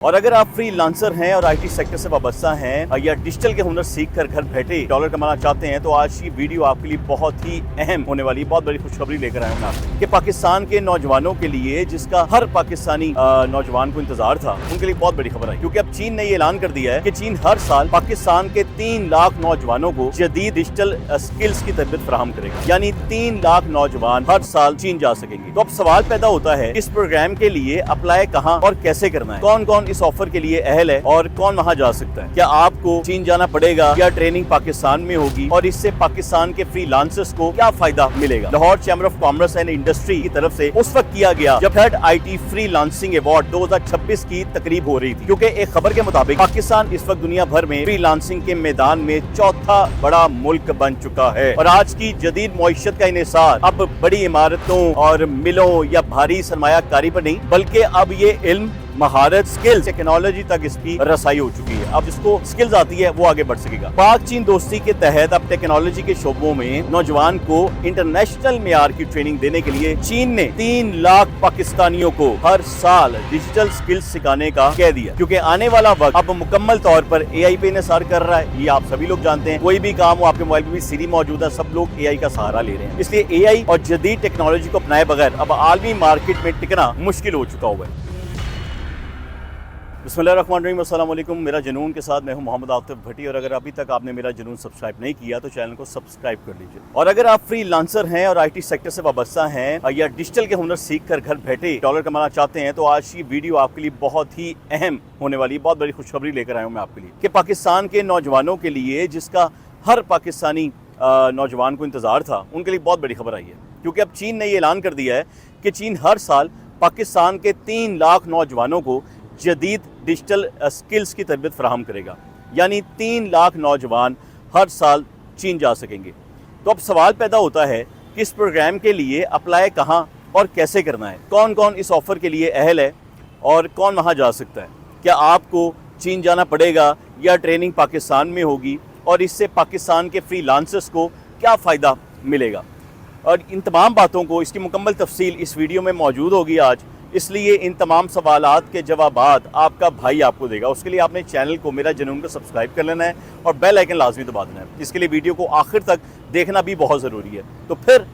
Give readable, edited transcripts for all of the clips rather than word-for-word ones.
और अगर आप फ्रीलांसर हैं और आईटी सेक्टर से वाबस्ता हैं या डिजिटल के हुनर सीख कर घर बैठे डॉलर कमाना चाहते हैं तो आज की वीडियो आपके लिए बहुत ही अहम होने वाली है। बहुत बड़ी खुशखबरी लेकर आया हूं आपको कि पाकिस्तान के नौजवानों के लिए, जिसका हर पाकिस्तानी नौजवान को इंतजार था, उनके लिए बहुत बड़ी खबर आई। क्योंकि अब चीन ने ये ऐलान कर दिया है कि चीन हर साल पाकिस्तान के 3 लाख नौजवानों को जदीद डिजिटल स्किल्स की तरबियत फराहम करेगा। यानी 3 लाख नौजवान हर साल चीन जा सकेंगे। तो अब सवाल पैदा होता है, इस प्रोग्राम के लिए अप्लाई कहाँ और कैसे करना है, कौन कौन इस ऑफर के लिए अहल है और कौन वहां जा सकता है। क्या आपको चीन जाना पड़ेगा या ट्रेनिंग पाकिस्तान में होगी, और इससे पाकिस्तान के फ्रीलांसर्स को क्या फायदा मिलेगा। Lahore chamber of commerce and industry की तरफ से उस वक्त किया गया जब थर्ड आईटी फ्रीलांसिंग अवार्ड 2026 की तकरीब हो रही थी। क्योंकि एक खबर के मुताबिक पाकिस्तान इस वक्त दुनिया भर में फ्रीलांसिंग के मैदान में चौथा बड़ा मुल्क बन चुका है। और आज की जदीद मईशत का इन्हिसार अब बड़ी इमारतों और मिलों या भारी सरमायाकारी पर नहीं, बल्कि अब ये इल्म, महारत, स्किल्स, टेक्नोलॉजी तक इसकी रसाई हो चुकी है। अब जिसको स्किल्स आती है वो आगे बढ़ सकेगा। पाक चीन दोस्ती के तहत अब टेक्नोलॉजी के शोबों में नौजवान को इंटरनेशनल मेयार की ट्रेनिंग देने के लिए चीन ने 3 लाख पाकिस्तानियों को हर साल डिजिटल स्किल्स सिखाने का कह दिया। क्योंकि आने वाला वक्त अब मुकम्मल तौर पर एआई पे इन्हिसार कर रहा है। ये आप सभी लोग जानते हैं। कोई भी काम हो, आपके मोबाइल में भी सिरी मौजूद है, सब लोग एआई का सहारा ले रहे हैं। इसलिए एआई और जदीद टेक्नोलॉजी को अपनाए बगैर अब आलमी मार्केट में टिकना मुश्किल हो चुका हुआ है। बिस्मिल्लाहिर्रहमानिर्रहीम, अस्सलाम वालेकुम। मेरा जुनून के साथ मैं हूं मोहम्मद आतिफ भट्टी, और अगर अभी तक आपने मेरा जुनून सब्सक्राइब नहीं किया तो चैनल को सब्सक्राइब कर लीजिए। और अगर आप फ्रीलांसर हैं और आईटी सेक्टर से वाबस्ता हैं या डिजिटल के हुनर सीख कर घर बैठे डॉलर कमाना चाहते हैं तो आज की वीडियो आपके लिए बहुत ही अहम होने वाली है। बहुत बड़ी खुशखबरी लेकर आया हूँ मैं आपके लिए कि पाकिस्तान के नौजवानों के लिए, जिसका हर पाकिस्तानी नौजवान को इंतजार था, उनके लिए बहुत बड़ी खबर आई है। क्योंकि अब चीन ने ये ऐलान कर दिया है कि चीन हर साल पाकिस्तान के 3 लाख नौजवानों को जदीद डिजिटल स्किल्स की तरबियत फराहम करेगा। यानी 3 लाख नौजवान हर साल चीन जा सकेंगे। तो अब सवाल पैदा होता है कि इस प्रोग्राम के लिए अप्लाई कहाँ और कैसे करना है, कौन कौन इस ऑफ़र के लिए अहल है और कौन वहाँ जा सकता है। क्या आपको चीन जाना पड़ेगा या ट्रेनिंग पाकिस्तान में होगी, और इससे पाकिस्तान के फ्रीलांसर्स को क्या फ़ायदा मिलेगा। और इन तमाम बातों को, इसकी मुकम्मल तफसील इस वीडियो में मौजूद होगी आज। इसलिए इन तमाम सवालात के जवाबात आपका भाई आपको देगा। उसके लिए आपने चैनल को, मेरा जुनून को सब्सक्राइब कर लेना है और बेल आइकन लाजमी दबा देना है। इसके लिए वीडियो को आखिर तक देखना भी बहुत ज़रूरी है। तो फिर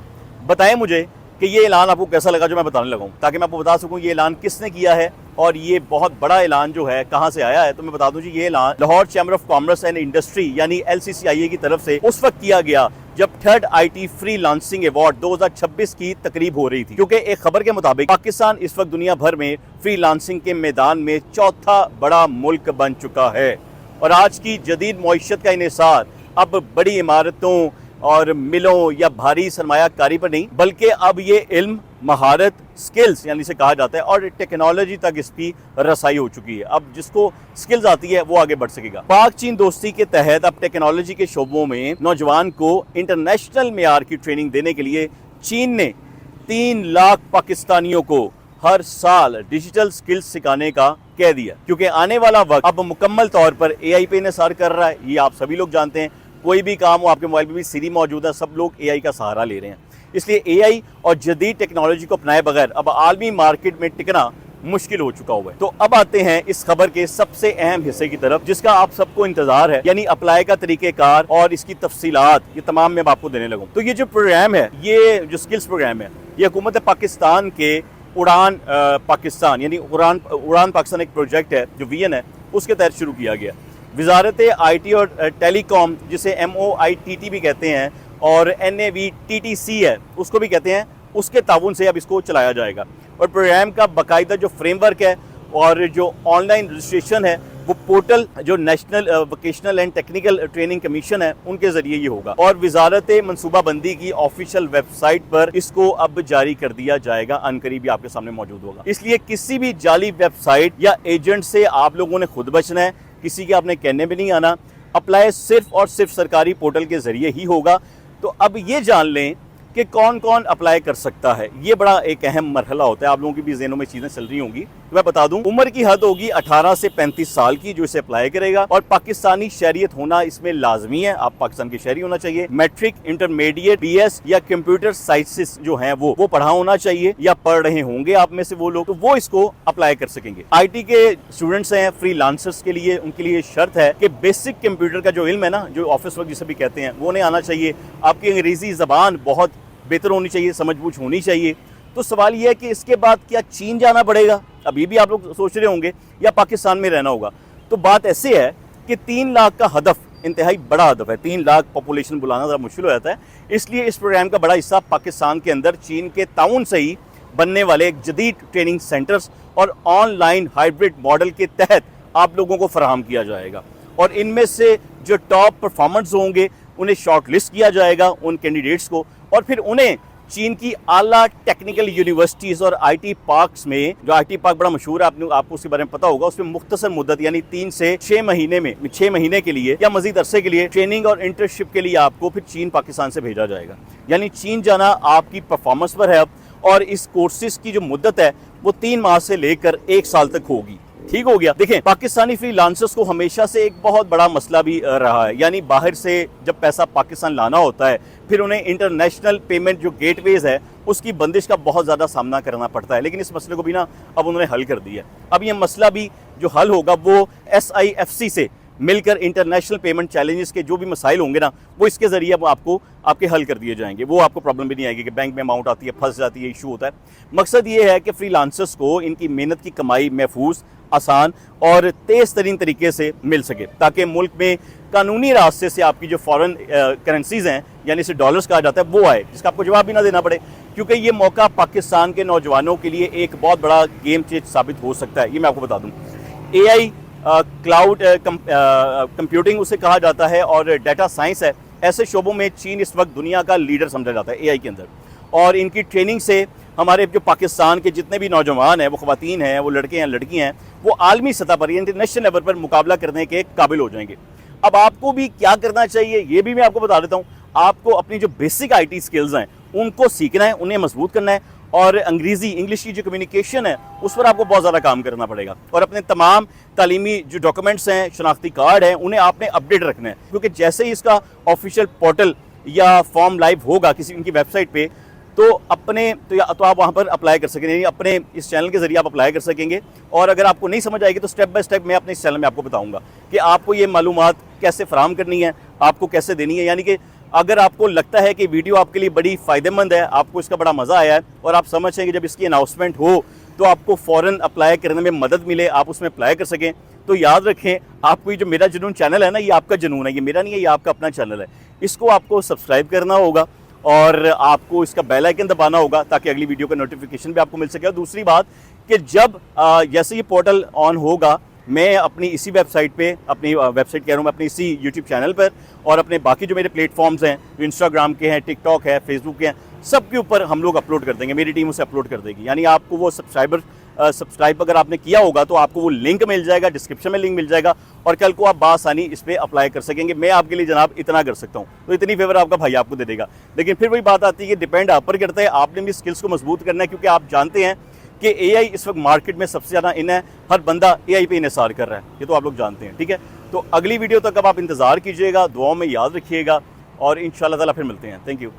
बताएं मुझे कि ये ऐलान आपको कैसा लगा जो मैं बताने लगा हूँ, ताकि मैं आपको बता सकूँ ये ऐलान किसने किया है और ये बहुत बड़ा ऐलान जो है कहाँ से आया है। तो मैं बता दूँ जी, ये ऐलान Lahore chamber of commerce and industry यानी LCCIA की तरफ से उस वक्त किया गया जब थर्ड आईटी फ्रीलांसिंग अवार्ड 2026 की तकरीब हो रही थी। क्योंकि एक खबर के मुताबिक पाकिस्तान इस वक्त दुनिया भर में फ्रीलांसिंग के मैदान में चौथा बड़ा मुल्क बन चुका है। और आज की जदीद मईशत का इन्हिसार अब बड़ी इमारतों और मिलों या भारी सरमायाकारी पर नहीं, बल्कि अब ये इल्म, महारत, स्किल्स यानी से कहा जाता है, और टेक्नोलॉजी तक इसकी रसाई हो चुकी है। अब जिसको स्किल्स आती है वो आगे बढ़ सकेगा। पाक चीन दोस्ती के तहत अब टेक्नोलॉजी के शोबों में नौजवान को इंटरनेशनल मेयार की ट्रेनिंग देने के लिए चीन ने 3 लाख पाकिस्तानियों को हर साल डिजिटल स्किल्स सिखाने का कह दिया। क्योंकि आने वाला वक्त अब मुकम्मल तौर पर एआई पे इन्हिसार कर रहा है। ये आप सभी लोग जानते हैं। कोई भी काम हो, आपके मोबाइल में भी सिरी मौजूद है, सब लोग एआई का सहारा ले रहे हैं। इसलिए एआई और जदीद टेक्नोलॉजी को अपनाए बगैर अब आलमी मार्केट में टिकना मुश्किल हो चुका हुआ है। तो अब आते हैं इस खबर के सबसे अहम हिस्से की तरफ, जिसका आप सबको इंतजार है, यानी अप्लाई का तरीक़ेकार और इसकी तफसीलात, ये तमाम मैं आपको देने लगूँ। तो ये जो प्रोग्राम है, ये जो स्किल्स प्रोग्राम है, ये हुकूमत पाकिस्तान के उड़ान पाकिस्तान यानी उड़ान पाकिस्तान एक प्रोजेक्ट है जो VN है, उसके तहत शुरू किया गया। वजारत IT और टेलीकॉम, जिसे MOITT भी कहते हैं, और NAVTTC है उसको भी कहते हैं, उसके ताउन से अब इसको चलाया जाएगा। और प्रोग्राम का बाकायदा जो फ्रेमवर्क है और जो ऑनलाइन रजिस्ट्रेशन है, वो पोर्टल जो national vocational and technical training commission है, उनके ज़रिए ये होगा। और वजारत मनसूबाबंदी की ऑफिशियल वेबसाइट पर इसको अब जारी कर दिया जाएगा। अनकरीब भी आपके सामने मौजूद होगा। इसलिए किसी भी जाली वेबसाइट या एजेंट से आप लोगों ने खुद बचना है। किसी के आपने कहने में नहीं आना। अप्लाई सिर्फ और सिर्फ सरकारी पोर्टल के ज़रिए ही होगा। तो अब ये जान लें कि कौन कौन अप्लाई कर सकता है। ये बड़ा एक अहम मरहला होता है। आप लोगों की भी ज़हनों में चीज़ें चल रही होंगी तो मैं बता दूं, उम्र की हद होगी 18 से 35 साल की जो इसे अप्लाई करेगा, और पाकिस्तानी शहरियत होना इसमें लाजमी है। आप पाकिस्तान के शहरी होना चाहिए। मैट्रिक, इंटरमीडिएट, BS या कंप्यूटर साइंसेस जो हैं वो पढ़ा होना चाहिए या पढ़ रहे होंगे आप में से वो लोग, तो वो इसको अप्लाई कर सकेंगे। IT के स्टूडेंट्स हैं, फ्रीलांसर्स के लिए, उनके लिए शर्त है कि बेसिक कंप्यूटर का जो इल्म है ना, जो ऑफिस वर्क जिसे भी कहते हैं, वो उन्हें आना चाहिए। आपकी अंग्रेजी ज़बान बहुत बेहतर होनी चाहिए, समझ-बूझ होनी चाहिए। तो सवाल यह है कि इसके बाद क्या चीन जाना पड़ेगा? अभी भी आप लोग सोच रहे होंगे, या पाकिस्तान में रहना होगा। तो बात ऐसे है कि 3 लाख का हदफ इंतहाई बड़ा हदफ है। 3 लाख पॉपुलेशन बुलाना ज़रा मुश्किल हो जाता है, इसलिए इस प्रोग्राम का बड़ा हिस्सा पाकिस्तान के अंदर चीन के ताउन से ही बनने वाले जदीद ट्रेनिंग सेंटर्स और ऑनलाइन हाइब्रिड मॉडल के तहत आप लोगों को फराहम किया जाएगा। और इनमें से जो टॉप परफॉर्मर्स होंगे उन्हें शॉर्ट लिस्ट किया जाएगा, उन कैंडिडेट्स को, और फिर उन्हें चीन की आला टेक्निकल यूनिवर्सिटीज़ और IT पार्क्स में, जो IT पार्क बड़ा मशहूर है, आपको उसके बारे में पता होगा, उसमें मुख्तसर मुद्दत यानी 3 से 6 महीने के लिए या मजीद अरसे के लिए ट्रेनिंग और इंटर्नशिप के लिए आपको फिर चीन पाकिस्तान से भेजा जाएगा। यानी चीन जाना आपकी परफॉर्मेंस पर है अब, और इस कोर्सेज की जो मुद्दत है वो 3 माह से लेकर 1 साल तक होगी। ठीक हो गया। देखें, पाकिस्तानी फ्रीलांसर्स को हमेशा से एक बहुत बड़ा मसला भी रहा है, यानी बाहर से जब पैसा पाकिस्तान लाना होता है, फिर उन्हें इंटरनेशनल पेमेंट जो गेटवेज है उसकी बंदिश का बहुत ज़्यादा सामना करना पड़ता है। लेकिन इस मसले को भी ना अब उन्होंने हल कर दिया है। अब ये मसला भी जो हल होगा वो SIFC से मिलकर इंटरनेशनल पेमेंट चैलेंजेस के जो भी मसाइल होंगे ना, वो इसके ज़रिए अब आपको आपके हल कर दिए जाएंगे। वो आपको प्रॉब्लम भी नहीं आएगी कि बैंक में अमाउंट आती है, फंस जाती है, इशू होता है। मकसद ये है कि फ्रीलांसर्स को इनकी मेहनत की कमाई महफूज, आसान और तेज़ तरीन तरीके से मिल सके, ताकि मुल्क में कानूनी रास्ते से आपकी जो फॉरेन करेंसीज़ हैं, यानी इसे डॉलर्स कहा जाता है, वो आए, जिसका आपको जवाब भी ना देना पड़े। क्योंकि ये मौका पाकिस्तान के नौजवानों के लिए एक बहुत बड़ा गेम चेंज साबित हो सकता है। ये मैं आपको बता दूँ, AI, क्लाउड कंप्यूटिंग उसे कहा जाता है, और डाटा साइंस है, ऐसे शोबों में चीन इस वक्त दुनिया का लीडर समझा जाता है AI के अंदर। और इनकी ट्रेनिंग से हमारे जो पाकिस्तान के जितने भी नौजवान हैं, वो ख़वातीन हैं, वो लड़के हैं, लड़कियां हैं, वो आलमी सतह पर, इंटरनेशनल लेवल पर मुकाबला करने के काबिल हो जाएंगे। अब आपको भी क्या करना चाहिए ये भी मैं आपको बता देता हूँ। आपको अपनी जो बेसिक IT स्किल्स हैं उनको सीखना है, उन्हें मजबूत करना है, और अंग्रेज़ी, इंग्लिश की जो कम्युनिकेशन है उस पर आपको बहुत ज़्यादा काम करना पड़ेगा। और अपने तमाम तालीमी जो डॉक्यूमेंट्स हैं, शनाख्ती कार्ड हैं, उन्हें आपने अपडेट रखना है, क्योंकि जैसे ही इसका ऑफिशियल पोर्टल या फॉर्म लाइव होगा किसी इनकी वेबसाइट पे, तो आप वहाँ पर अप्लाई कर सकेंगे, अपने इस चैनल के ज़रिए आप अप्लाई कर सकेंगे। और अगर आपको नहीं समझ आएगी तो स्टेप बाय स्टेप मैं अपने इस चैनल में आपको बताऊँगा कि आपको ये मालूमात कैसे फराहम करनी है, आपको कैसे देनी है। यानी कि अगर आपको लगता है कि वीडियो आपके लिए बड़ी फ़ायदेमंद है, आपको इसका बड़ा मज़ा आया है, और आप समझ हैं कि जब इसकी अनाउंसमेंट हो तो आपको फ़ौरन अप्लाई करने में मदद मिले, आप उसमें अप्लाई कर सकें, तो याद रखें, आपको ये जो मेरा जुनून चैनल है ना, ये आपका जुनून है, ये मेरा नहीं है, ये आपका अपना चैनल है। इसको आपको सब्सक्राइब करना होगा और आपको इसका बेल आइकन दबाना होगा ताकि अगली वीडियो का नोटिफिकेशन भी आपको मिल सके। और दूसरी बात कि जब जैसे ये पोर्टल ऑन होगा, मैं अपनी इसी वेबसाइट पे, अपनी वेबसाइट कह रहा हूँ मैं, अपनी इसी यूट्यूब चैनल पर और अपने बाकी जो मेरे प्लेटफॉर्म्स हैं, जो इंस्टाग्राम के हैं, टिकटॉक है, फेसबुक के हैं, सब के ऊपर हम लोग अपलोड कर देंगे, मेरी टीम उसे अपलोड कर देगी। यानी आपको वो सब्सक्राइब अगर आपने किया होगा तो आपको वो लिंक मिल जाएगा, डिस्क्रिप्शन में लिंक मिल जाएगा, और कल को आप बासानी इस पर अप्लाई कर सकेंगे। मैं आपके लिए जनाब इतना कर सकता हूँ, तो इतनी फेवर आपका भाई आपको दे देगा। लेकिन फिर वही बात आती है कि डिपेंड आप पर करता है, आपने भी स्किल्स को मजबूत करना है, क्योंकि आप जानते हैं कि AI इस वक्त मार्केट में सबसे ज़्यादा इन है, हर बंदा AI पे इन्हिसार कर रहा है, ये तो आप लोग जानते हैं। ठीक है, तो अगली वीडियो तक अब आप इंतज़ार कीजिएगा, दुआओं में याद रखिएगा, और इंशाअल्लाह ताला फिर मिलते हैं। Thank you.